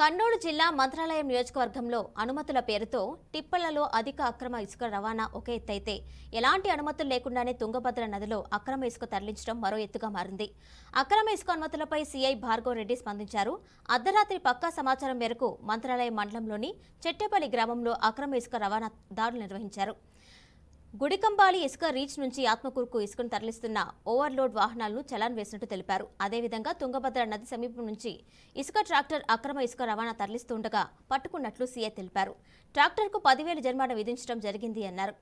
కర్నూలు జిల్లా మంత్రాలయం నియోజకవర్గంలో అనుమతుల పేరుతో టిప్పలలో అధిక అక్రమ ఇసుక రవాణా ఒక ఎత్తైతే ఎలాంటి అనుమతులు లేకుండానే తుంగభద్ర నదిలో అక్రమ ఇసుక తరలించడం మరో ఎత్తుగా మారింది. అక్రమ ఇసుక అనుమతులపై సీఐ భార్గవ్ రెడ్డి స్పందించారు. అర్ధరాత్రి పక్కా సమాచారం మేరకు మంత్రాలయం మండలంలోని చెట్టేపల్లి గ్రామంలో అక్రమ ఇసుక రవాణా దాడులు నిర్వహించారు. గుడికంబాలి ఇసుక రీచ్ నుంచి ఆత్మకూరుకు ఇసుకను తరలిస్తున్న ఓవర్లోడ్ వాహనాలను చలాన్ వేసినట్టు తెలిపారు. అదేవిధంగా తుంగభద్ర నది సమీపం నుంచి ఇసుక ట్రాక్టర్ అక్రమ ఇసుక రవాణా తరలిస్తుండగా పట్టుకున్నట్లు సీఐ తెలిపారు. ట్రాక్టర్కు 10,000 జరిమానా విధించడం జరిగింది అన్నారు.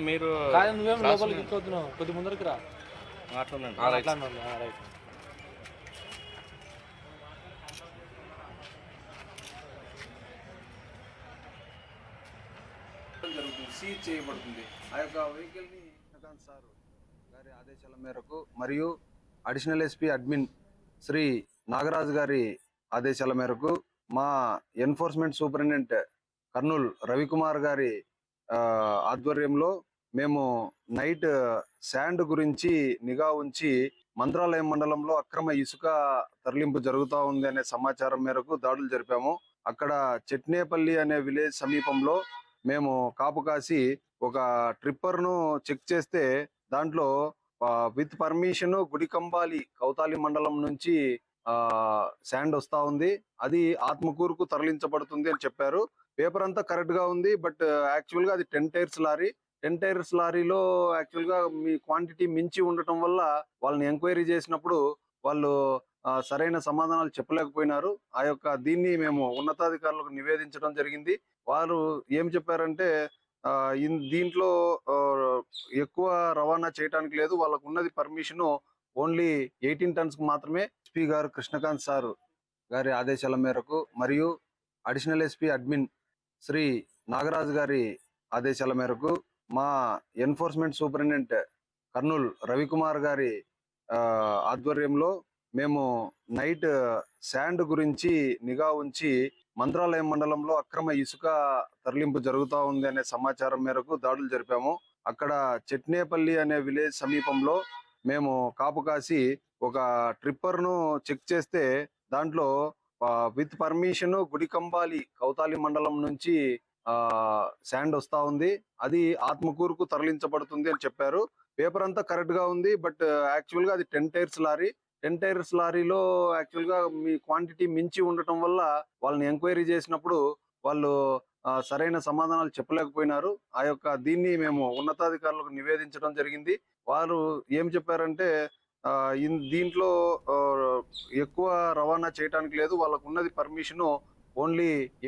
మీరు కొద్ది ముందరికి రా. సీజ్ చేయబడుతుంది. ఆ యొక్క వెహికల్ని శ్రీకాంత్ సార్ గారి ఆదేశాల మేరకు మరియు additional SP admin Shri Nagaraju గారి ఆదేశాల మేరకు మా ఎన్ఫోర్స్మెంట్ సూపరింటెండెంట్ కర్నూలు రవికుమార్ గారి ఆధ్వర్యంలో మేము నైట్ శాండ్ గురించి నిఘా ఉంచి మంత్రాలయం మండలంలో అక్రమ ఇసుక తరలింపు జరుగుతూ ఉంది అనే సమాచారం మేరకు దాడులు జరిపాము. అక్కడ చెట్నేపల్లి అనే విలేజ్ సమీపంలో మేము కాపు కాసి ఒక ట్రిప్పర్ను చెక్ చేస్తే దాంట్లో విత్ పర్మిషన్ గుడికంబాలి కౌతాలి మండలం నుంచి శాండ్ వస్తా ఉంది. అది ఆత్మకూరుకు తరలించబడుతుంది అని చెప్పారు. పేపర్ అంతా కరెక్ట్ గా ఉంది. బట్ యాక్చువల్ గా అది 10 టైర్స్ లారీ. 10 టైర్స్ లారీలో యాక్చువల్ గా మీ క్వాంటిటీ మించి ఉండటం వల్ల వాళ్ళని ఎంక్వైరీ చేసినప్పుడు వాళ్ళు సరైన సమాధానాలు చెప్పలేకపోయినారు. ఆ యొక్క దీన్ని మేము ఉన్నతాధికారులకు నివేదించడం జరిగింది. వారు ఏం చెప్పారంటే దీంట్లో ఎక్కువ రవాణా చేయడానికి లేదు, వాళ్ళకు ఉన్నది పర్మిషన్ ఓన్లీ 18 టన్స్ మాత్రమే. ఎస్పీ గారు కృష్ణకాంత్ సార్ గారి ఆదేశాల మేరకు మరియు additional SP admin Shri Nagaraju గారి ఆదేశాల మేరకు మా ఎన్ఫోర్స్మెంట్ సూపరింటెండెంట్ కర్నూలు రవికుమార్ గారి ఆధ్వర్యంలో మేము నైట్ శాండ్ గురించి నిఘా ఉంచి మంత్రాలయం మండలంలో అక్రమ ఇసుక తరలింపు జరుగుతూ ఉంది అనే సమాచారం మేరకు దాడులు జరిపాము. అక్కడ చెట్నేపల్లి అనే విలేజ్ సమీపంలో మేము కాపు కాసి ఒక ట్రిప్పర్ను చెక్ చేస్తే దాంట్లో విత్ పర్మిషన్ గుడికంబాలి కౌతాలి మండలం నుంచి శాండ్ వస్తా ఉంది. అది ఆత్మకూరుకు తరలించబడుతుంది అని చెప్పారు. పేపర్ అంతా కరెక్ట్ గా ఉంది. బట్ యాక్చువల్ గా అది 10 టైర్స్ లారీ. 10 టైర్స్ లారీలో యాక్చువల్ గా మీ క్వాంటిటీ మించి ఉండటం వల్ల వాళ్ళని ఎంక్వైరీ చేసినప్పుడు వాళ్ళు సరైన సమాధానాలు చెప్పలేకపోయినారు. ఆ యొక్క దీన్ని మేము ఉన్నతాధికారులకు నివేదించడం జరిగింది. వారు ఏం చెప్పారంటే దీంట్లో ఎక్కువ రవాణా చేయడానికి లేదు, వాళ్ళకు ఉన్నది పర్మిషన్ ఓన్లీ